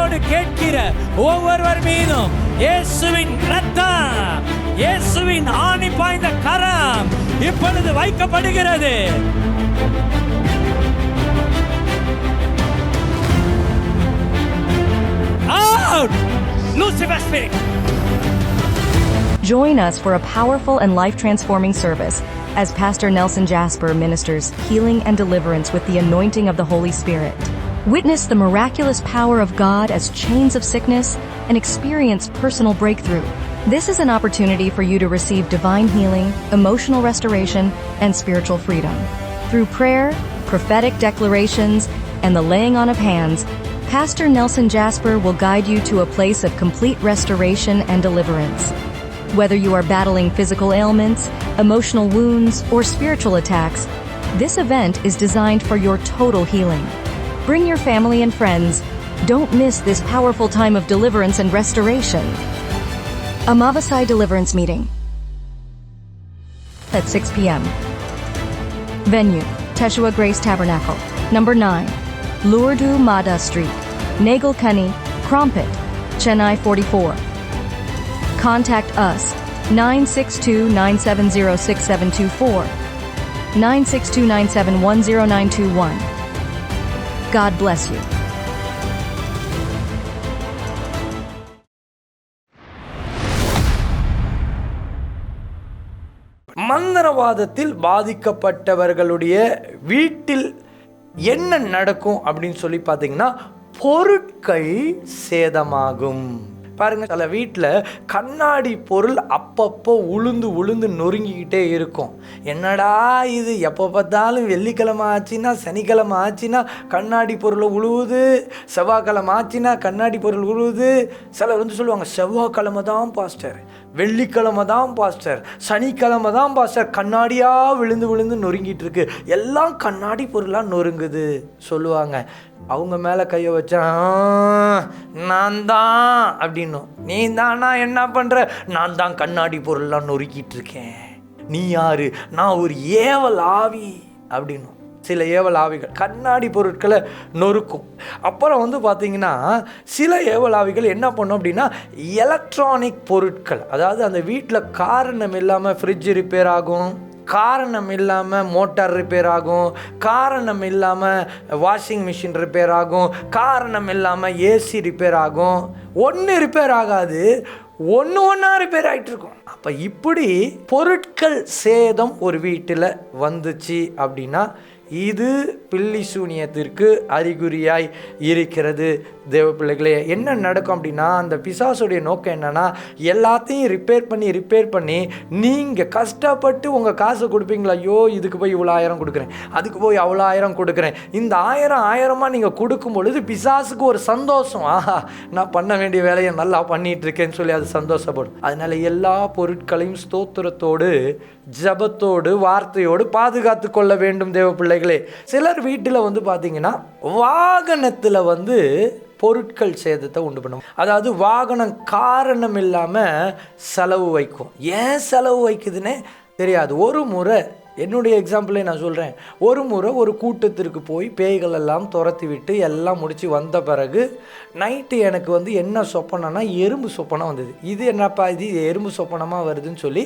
வாஞ்சையோடு கேட்கிற ஒவ்வொருவர் மீதும் இயேசுவின் இரத்தம், இயேசுவின் ஆணி பாய்ந்த கரம் இப்பொழுது வைக்கப்படுகிறது. Out! Lucifer spirit. Join us for a powerful and life-transforming service as Pastor Nelson Jasper ministers healing and deliverance with the anointing of the Holy Spirit. Witness the miraculous power of God as chains of sickness and experience personal breakthrough. This is an opportunity for you to receive divine healing, emotional restoration, and spiritual freedom. Through prayer, prophetic declarations, and the laying on of hands, Pastor Nelson Jasper will guide you to a place of complete restoration and deliverance. Whether you are battling physical ailments, emotional wounds, or spiritual attacks, this event is designed for your total healing. Bring your family and friends. Don't miss this powerful time of deliverance and restoration. Amavasai Deliverance Meeting at 6 p.m. Venue, Teshua Grace Tabernacle, number 9, Lourdes Mada Street, Nagelkani, Crompit, Chennai 44. Contact us 962-970-6724, 962-9710921. God bless you. மந்திரவாதத்தில் பாதிக்கப்பட்டவர்களுடைய வீட்டில் என்ன நடக்கும் அப்படின்னு சொல்லி பார்த்தீங்கன்னா, பொருட்கள் சேதமாகும். பாருங்க, சில வீட்டில் கண்ணாடி பொருள் அப்பப்போ உளுந்து நொறுங்கிக்கிட்டே இருக்கும். என்னடா இது, எப்போ பார்த்தாலும் வெள்ளிக்கிழமை ஆச்சுன்னா சனிக்கிழமை ஆச்சுன்னா கண்ணாடி பொருளை உழுவுது, செவ்வாய்க்கிழமை ஆச்சுன்னா கண்ணாடி பொருள் உழுவுது. சிலர் வந்து சொல்லுவாங்க, செவ்வாய்க்கிழமை தான் பாஸ்டர், வெள்ளிக்கிழமை தான் பாஸ்டர், சனிக்கிழமை தான் பாஸ்டர் கண்ணாடியாக விழுந்து நொறுங்கிட்டு இருக்கு, எல்லாம் கண்ணாடி பொருளாக நொறுங்குது சொல்லுவாங்க. அவங்க மேலே கையை வச்சா நான் தான் அப்படின்னும், நீ தானா என்ன பண்ணுற, நான் தான் கண்ணாடி பொருள்லாம் நொறுக்கிட்டு இருக்கேன், நீ யாரு, நான் ஒரு ஏவல் ஆவி அப்படின்னும். சில ஏவல் ஆவிகள் கண்ணாடி பொருட்களை நொறுக்கும். அப்புறம் வந்து பார்த்திங்கன்னா, சில ஏவல் ஆவிகள் என்ன பண்ணும் அப்படின்னா, எலக்ட்ரானிக் பொருட்கள், அதாவது அந்த வீட்டில் காரணம் இல்லாமல் ஃப்ரிட்ஜ் ரிப்பேர் ஆகும், காரணம் இல்லாமல் மோட்டார் ரிப்பேர் ஆகும், காரணம் இல்லாமல் வாஷிங் மிஷின் ரிப்பேர் ஆகும், காரணம் இல்லாமல் ஏசி ரிப்பேர் ஆகும். ஒன்று ரிப்பேர் ஆகாது, ஒன்றா ரிப்பேர் ஆகிட்டு இருக்கும். அப்போ இப்படி பொருட்கள் சேதம் ஒரு வீட்டில் வந்துச்சு அப்படின்னா இது பில்லி சூனியத்திற்கு அறிகுறியாய் இருக்கிறது. தேவ பிள்ளைகளே, என்ன நடக்கும் அப்படின்னா, அந்த பிசாசுடைய நோக்கம் என்னன்னா, எல்லாத்தையும் ரிப்பேர் பண்ணி நீங்கள் கஷ்டப்பட்டு உங்கள் காசை கொடுப்பீங்களா, ஐயோ இதுக்கு போய் இவ்வளோ 1000 கொடுக்குறேன், அதுக்கு போய் அவ்வளோ 1000 கொடுக்குறேன், இந்த 1000 நீங்கள் கொடுக்கும் பொழுது பிசாசுக்கு ஒரு சந்தோஷம், ஆஹா நான் பண்ண வேண்டிய வேலையை நல்லா பண்ணிட்டு இருக்கேன்னு சொல்லி அது சந்தோஷப்படும். அதனால எல்லா பொருட்களையும் ஸ்தோத்திரத்தோடு ஜபத்தோடு வார்த்தையோடு பாதுகாத்து கொள்ள வேண்டும் தேவ பிள்ளைகளே. சிலர் வீட்டில் வந்து பார்த்தீங்கன்னா வாகனத்தில் வந்து பொருட்கள் சேதத்தை உண்டு பண்ணும். அதாவது வாகனம் காரணம் இல்லாமல் செலவு வைக்கும். ஏன் செலவு வைக்குதுன்னே தெரியாது. ஒரு முறை என்னுடைய எக்ஸாம்பிளே நான் சொல்கிறேன். ஒரு முறை ஒரு கூட்டத்திற்கு போய் பேய்கள் எல்லாம் துரத்தி விட்டு எல்லாம் முடித்து வந்த பிறகு நைட்டு எனக்கு வந்து என்ன சொப்பனம்னா, எறும்பு சொப்பனம் வந்தது. இது என்னப்பா இது எறும்பு சொப்பனமாக வருதுன்னு சொல்லி,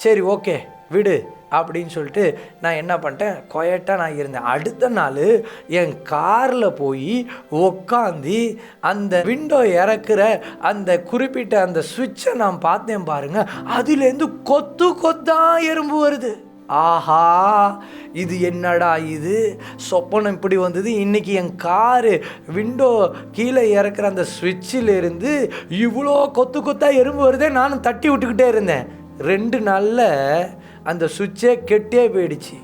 சரி ஓகே விடு அப்படின்னு சொல்லிட்டு நான் என்ன பண்ணிட்டேன், குவைட்டாக நான் இருந்தேன். அடுத்த நாள் என் காரில் போய் உக்காந்து அந்த விண்டோ இறக்குற அந்த குறிப்பிட்ட அந்த சுவிட்சை நான் பார்த்தேன் பாருங்கள், அதுலேருந்து கொத்தா எறும்பு வருது. ஆஹா, இது என்னடா இது சொப்பனம் இப்படி வந்தது. இன்றைக்கி என் காரு விண்டோ கீழே இறக்குற அந்த சுவிட்சிலேருந்து இவ்வளோ கொத்தா எறும்பு வருதே. நானும் தட்டி விட்டுக்கிட்டே இருந்தேன். 2 நாளில் அந்த சுவிட்சே கெட்டே போயிடுச்சு.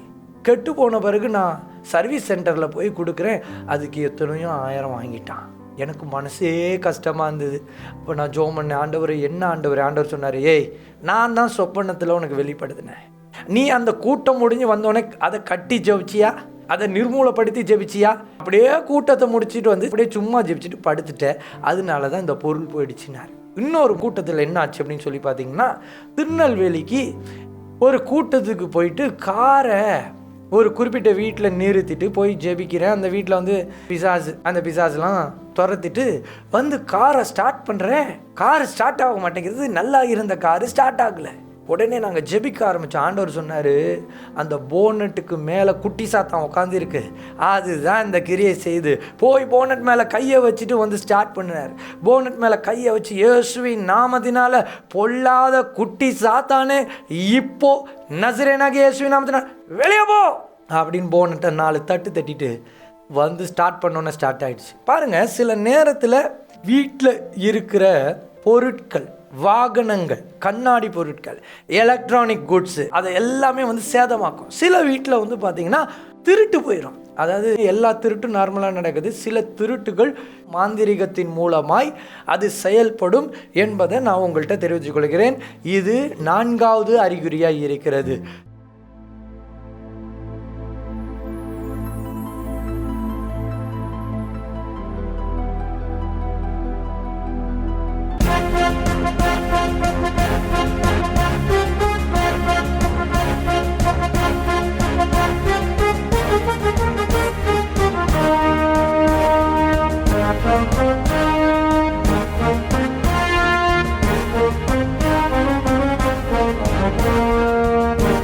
கெட்டு போன பிறகு நான் சர்வீஸ் சென்டரில் போய் கொடுக்குறேன், அதுக்கு எத்தனையோ 1000 வாங்கிட்டான். எனக்கு மனசே கஷ்டமாக இருந்தது. இப்போ நான் ஜோம் பண்ணேன், ஆண்டவர் என்ன ஆண்டவர் சொன்னார், ஏய் நான் தான் சொப்பனத்தில் உனக்கு வெளிப்படுத்தினேன், நீ அந்த கூட்டம் முடிஞ்சு வந்தோடனே அதை கட்டி ஜெபிச்சியா, அதை நிர்மூலப்படுத்தி ஜெபிச்சியா, அப்படியே கூட்டத்தை முடிச்சுட்டு வந்து அப்படியே சும்மா ஜெபிச்சுட்டு படுத்துட்டேன், அதனால தான் இந்த பொருள் போயிடுச்சுனார். இன்னொரு கூட்டத்தில் என்ன ஆச்சு அப்படின்னு சொல்லி பார்த்தீங்கன்னா, திருநெல்வேலிக்கு ஒரு கூட்டத்துக்கு போயிட்டு காரை ஒரு குறிப்பிட்ட வீட்டில் நிறுத்திட்டு போய் ஜெபிக்கிறேன். அந்த வீட்டில் வந்து அந்த பிசாசுலாம் துரத்திட்டு வந்து காரை ஸ்டார்ட் பண்ணுறேன். கார் ஸ்டார்ட் ஆக மாட்டேங்கிறது. நல்லா இருந்த காரு ஸ்டார்ட் ஆகலை. உடனே நாங்கள் ஜெபிக்க ஆரம்பித்தோம். ஆண்டவர் சொன்னார், அந்த போனட்டுக்கு மேலே குட்டி சாத்தான் உட்காந்துருக்கு, அதுதான் இந்த கிரியை செய்து. போய் போனட் மேலே கையை வச்சுட்டு வந்து ஸ்டார்ட் பண்ணினார். போனட் மேலே கையை வச்சு, இயேசுவின் நாமத்தினால பொல்லாத குட்டி சாத்தானே இப்போ நசரேனாகிய இயேசுவின் நாமத்தினால வெளியே போ அப்படின்னு போனட்டை 4 தட்டு தட்டிட்டு வந்து ஸ்டார்ட் பண்ணோன்னே ஸ்டார்ட் ஆகிடுச்சு. பாருங்கள், சில நேரத்தில் வீட்டில் இருக்கிற பொருட்கள், வாகனங்கள், கண்ணாடி பொருட்கள், எலக்ட்ரானிக் குட்ஸு, அதை எல்லாமே வந்து சேதமாக்கும். சில வீட்டில் வந்து பார்த்திங்கன்னா திருட்டு போயிடும். அதாவது எல்லா திருட்டும் நார்மலாக நடக்குது. சில திருட்டுகள் மாந்திரிகத்தின் மூலமாய் அது செயல்படும் என்பதை நான் உங்கள்கிட்ட தெரிவித்துக் கொள்கிறேன். இது 4வது அறிகுறியாக இருக்கிறது.